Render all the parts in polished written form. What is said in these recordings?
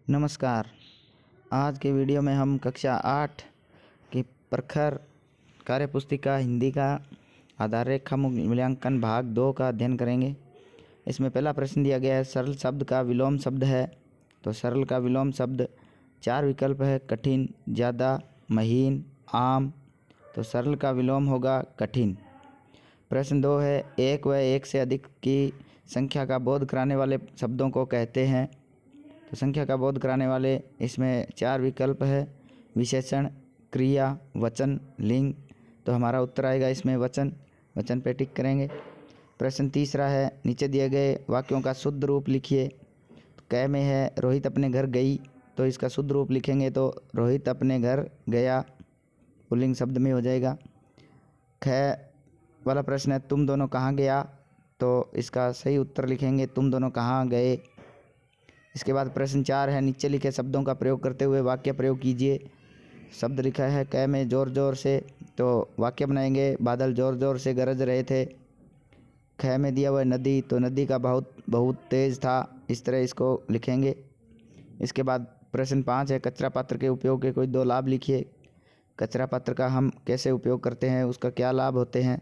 नमस्कार। आज के वीडियो में हम कक्षा 8 की प्रखर कार्यपुस्तिका हिंदी का आधार रेखा मूल्यांकन भाग 2 का अध्ययन करेंगे। इसमें पहला प्रश्न दिया गया है, सरल शब्द का विलोम शब्द है। तो सरल का विलोम शब्द 4 विकल्प है, कठिन, ज़्यादा, महीन, आम। तो सरल का विलोम होगा कठिन। प्रश्न 2 है, एक व एक से अधिक की संख्या का बोध कराने वाले शब्दों को कहते हैं। तो संख्या का बोध कराने वाले इसमें 4 विकल्प है, विशेषण, क्रिया, वचन, लिंग। तो हमारा उत्तर आएगा इसमें वचन। वचन पे टिक करेंगे। प्रश्न तीसरा है, नीचे दिए गए वाक्यों का शुद्ध रूप लिखिए। तो क में है, रोहित अपने घर गई। तो इसका शुद्ध रूप लिखेंगे तो रोहित अपने घर गया पुल्लिंग शब्द में हो जाएगा। ख वाला प्रश्न है, तुम दोनों कहाँ गया। तो इसका सही उत्तर लिखेंगे तुम दोनों कहाँ गए। इसके बाद प्रश्न 4 है, नीचे लिखे शब्दों का प्रयोग करते हुए वाक्य प्रयोग कीजिए। शब्द लिखा है क में ज़ोर ज़ोर से। तो वाक्य बनाएंगे, बादल ज़ोर ज़ोर से गरज रहे थे। ख में दिया हुआ है नदी। तो नदी का बहुत तेज़ था। इस तरह इसको लिखेंगे। इसके बाद प्रश्न 5 है, कचरा पात्र के उपयोग के कोई 2 लाभ लिखिए। कचरा पात्र का हम कैसे उपयोग करते हैं, उसका क्या लाभ होते हैं।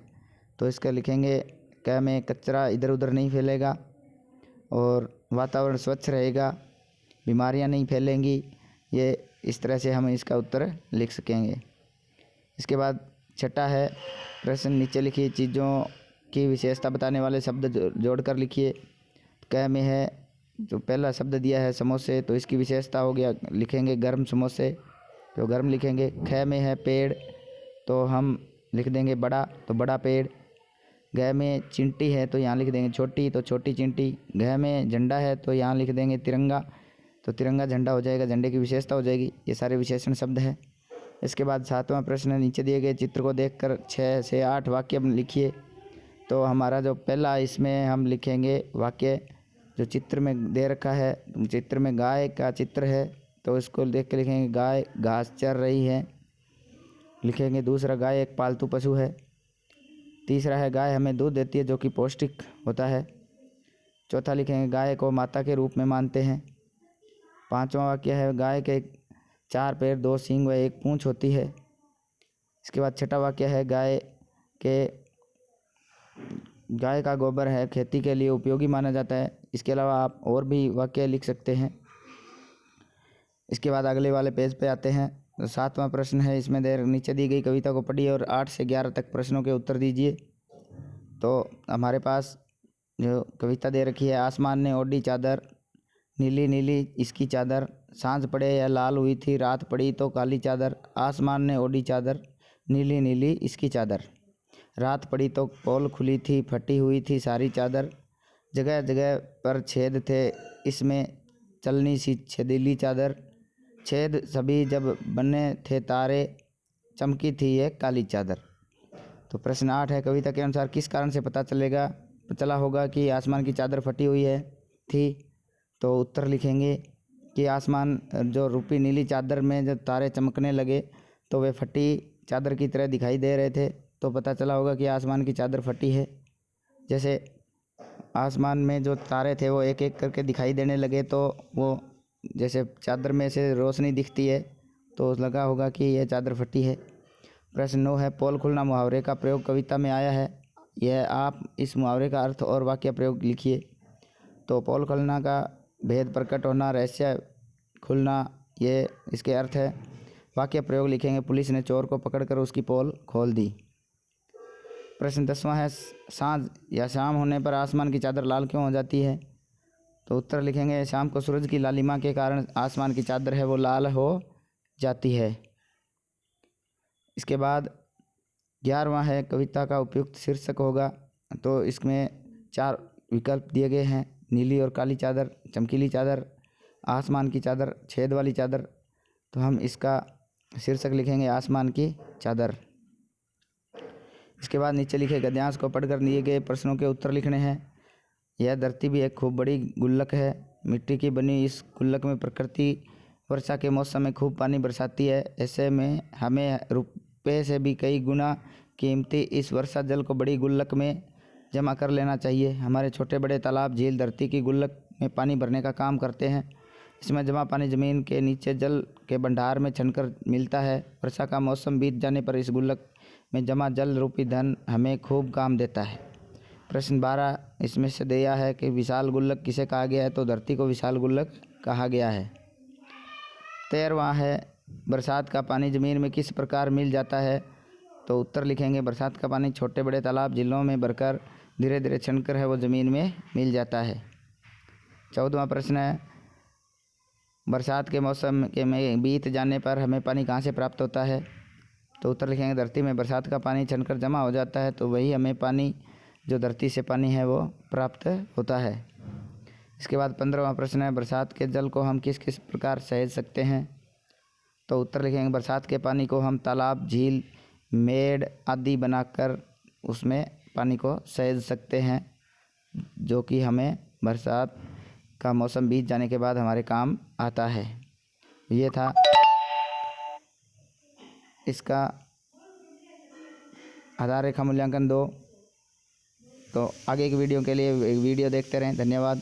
तो इसका लिखेंगे क में कचरा इधर उधर नहीं फैलेगा और वातावरण स्वच्छ रहेगा, बीमारियां नहीं फैलेंगी। ये इस तरह से हम इसका उत्तर लिख सकेंगे। इसके बाद छठा है, प्रश्न नीचे लिखी चीज़ों की विशेषता बताने वाले शब्द जोड़कर लिखिए। क में है, जो पहला शब्द दिया है समोसे, तो इसकी विशेषता हो गया, लिखेंगे गर्म समोसे। तो गर्म लिखेंगे। ख में है पेड़, तो हम लिख देंगे बड़ा, तो बड़ा पेड़। ग में चिंटी है, तो यहाँ लिख देंगे छोटी, तो छोटी चिंटी। घ में झंडा है, तो यहाँ लिख देंगे तिरंगा, तो तिरंगा झंडा हो जाएगा, झंडे की विशेषता हो जाएगी। ये सारे विशेषण शब्द है। इसके बाद 7वां प्रश्न है, नीचे दिए गए चित्र को देखकर 6 से 8 वाक्य लिखिए। तो हमारा जो पहला इसमें हम लिखेंगे वाक्य जो चित्र में दे रखा है, चित्र में गाय का चित्र है, तो इसको देख के लिखेंगे गाय घास चर रही है, लिखेंगे। दूसरा, गाय एक पालतू पशु है। तीसरा है, गाय हमें दूध देती है जो कि पौष्टिक होता है। चौथा लिखेंगे, गाय को माता के रूप में मानते हैं। 5वां वाक्य है, गाय के 4 पैर 2 सींग व 1 पूंछ होती है। इसके बाद 6वां वाक्य है, गाय का गोबर है खेती के लिए उपयोगी माना जाता है। इसके अलावा आप और भी वाक्य लिख सकते हैं। इसके बाद अगले वाले पेज पे आते हैं। 7वां प्रश्न है, इसमें नीचे दी गई कविता को पढ़िए और 8 से 11 तक प्रश्नों के उत्तर दीजिए। तो हमारे पास जो कविता दे रखी है, आसमान ने ओढ़ी चादर, नीली नीली इसकी चादर, सांझ पड़े या लाल हुई थी, रात पड़ी तो काली चादर। आसमान ने ओढ़ी चादर, नीली नीली इसकी चादर, रात पड़ी तो पोल खुली थी, फटी हुई थी सारी चादर। जगह जगह पर छेद थे, इसमें चलनी सी छेदीली चादर। छेद सभी जब बने थे तारे, चमकी थी ये काली चादर। तो प्रश्न 8 है, कविता के अनुसार किस कारण से पता चला होगा कि आसमान की चादर फटी हुई थी। तो उत्तर लिखेंगे कि आसमान जो रूपी नीली चादर में जब तारे चमकने लगे तो वे फटी चादर की तरह दिखाई दे रहे थे, तो पता चला होगा कि आसमान की चादर फटी है। जैसे आसमान में जो तारे थे वो एक एक करके दिखाई देने लगे, तो वो जैसे चादर में से रोशनी दिखती है, तो लगा होगा कि यह चादर फटी है। प्रश्न 9 है, पोल खुलना मुहावरे का प्रयोग कविता में आया है। यह आप इस मुहावरे का अर्थ और वाक्य प्रयोग लिखिए। तो पोल खुलना का भेद प्रकट होना, रहस्य खुलना, ये इसके अर्थ है। वाक्य प्रयोग लिखेंगे, पुलिस ने चोर को पकड़कर उसकी पोल खोल दी। प्रश्न 10वां है, सांझ या शाम होने पर आसमान की चादर लाल क्यों हो जाती है। तो उत्तर लिखेंगे, शाम को सूरज की लालिमा के कारण आसमान की चादर है वो लाल हो जाती है। इसके बाद 11वां है, कविता का उपयुक्त शीर्षक होगा। तो इसमें 4 विकल्प दिए गए हैं, नीली और काली चादर, चमकीली चादर, आसमान की चादर, छेद वाली चादर। तो हम इसका शीर्षक लिखेंगे आसमान की चादर। इसके बाद नीचे लिखे गद्यांश को पढ़कर दिए गए प्रश्नों के उत्तर लिखने हैं। यह धरती भी एक खूब बड़ी गुल्लक है। मिट्टी की बनी इस गुल्लक में प्रकृति वर्षा के मौसम में खूब पानी बरसाती है। ऐसे में हमें रुपये से भी कई गुना कीमती इस वर्षा जल को बड़ी गुल्लक में जमा कर लेना चाहिए। हमारे छोटे बड़े तालाब, झील धरती की गुल्लक में पानी भरने का काम करते हैं। इसमें जमा पानी ज़मीन के नीचे जल के भंडार में छनकर मिलता है। वर्षा का मौसम बीत जाने पर इस गुल्लक में जमा जल रूपी धन हमें खूब काम देता है। प्रश्न 12 इसमें से दिया है कि विशाल गुल्लक किसे कहा गया है, तो धरती को विशाल गुल्लक कहा गया है। 13वां है बरसात का पानी ज़मीन में किस प्रकार मिल जाता है, तो उत्तर लिखेंगे बरसात का पानी छोटे बड़े तालाब झीलों में भरकर धीरे धीरे छनकर है वो ज़मीन में मिल जाता है। 14वां प्रश्न है बरसात के मौसम के में बीत जाने पर हमें पानी कहाँ से प्राप्त होता है, तो उत्तर लिखेंगे धरती में बरसात का पानी छनकर जमा हो जाता है, तो वही हमें पानी जो धरती से पानी है वो प्राप्त होता है। इसके बाद 15वां प्रश्न है बरसात के जल को हम किस किस प्रकार सहेज सकते हैं, तो उत्तर लिखेंगे बरसात के पानी को हम तालाब झील मेड़ आदि बनाकर उसमें पानी को सहेज सकते हैं, जो कि हमें बरसात का मौसम बीत जाने के बाद हमारे काम आता है। ये था इसका आधार रेखा मूल्यांकन 2। तो आगे की वीडियो के लिए वीडियो देखते रहें। धन्यवाद।